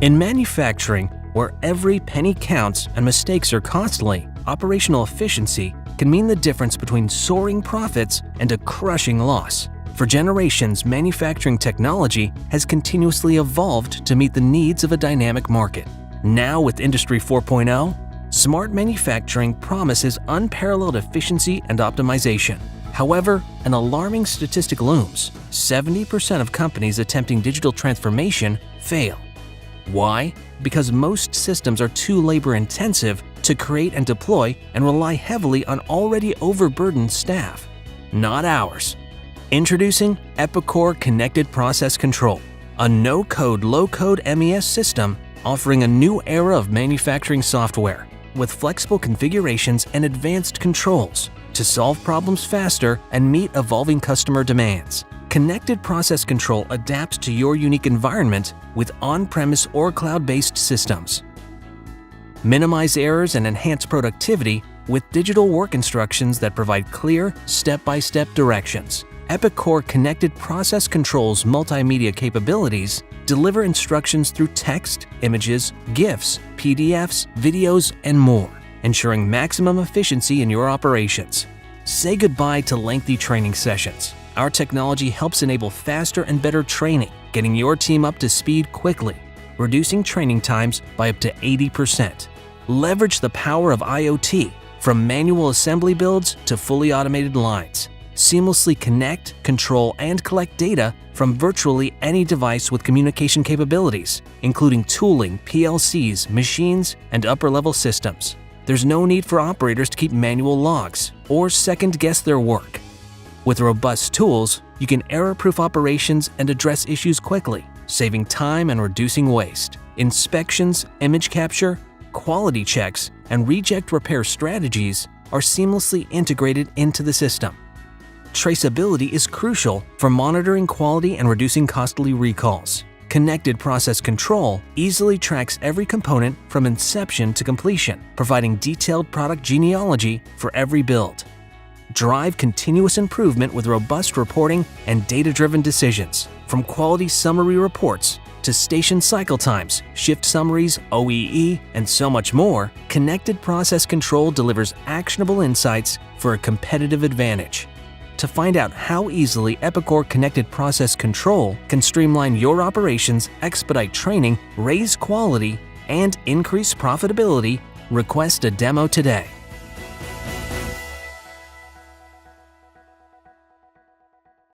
In manufacturing, where every penny counts and mistakes are costly, operational efficiency can mean the difference between soaring profits and a crushing loss. For generations, manufacturing technology has continuously evolved to meet the needs of a dynamic market. Now, with Industry 4.0, smart manufacturing promises unparalleled efficiency and optimization. However, an alarming statistic looms: 70% of companies attempting digital transformation fail. Why? Because most systems are too labor-intensive to create and deploy and rely heavily on already overburdened staff. Not ours. Introducing Epicor Connected Process Control, a no-code, low-code MES system offering a new era of manufacturing software with flexible configurations and advanced controls to solve problems faster and meet evolving customer demands. Connected Process Control adapts to your unique environment with on-premise or cloud-based systems. Minimize errors and enhance productivity with digital work instructions that provide clear, step-by-step directions. Epicor Connected Process Control's multimedia capabilities deliver instructions through text, images, GIFs, PDFs, videos, and more, ensuring maximum efficiency in your operations. Say goodbye to lengthy training sessions. Our technology helps enable faster and better training, getting your team up to speed quickly, reducing training times by up to 80%. Leverage the power of IoT, from manual assembly builds to fully automated lines. Seamlessly connect, control, and collect data from virtually any device with communication capabilities, including tooling, PLCs, machines, and upper-level systems. There's no need for operators to keep manual logs or second-guess their work. With robust tools, you can error-proof operations and address issues quickly, saving time and reducing waste. Inspections, image capture, quality checks, and reject repair strategies are seamlessly integrated into the system. Traceability is crucial for monitoring quality and reducing costly recalls. Connected Process Control easily tracks every component from inception to completion, providing detailed product genealogy for every build. Drive continuous improvement with robust reporting and data-driven decisions. From quality summary reports to station cycle times, shift summaries, OEE, and so much more, Connected Process Control delivers actionable insights for a competitive advantage. To find out how easily Epicor Connected Process Control can streamline your operations, expedite training, raise quality, and increase profitability, request a demo today.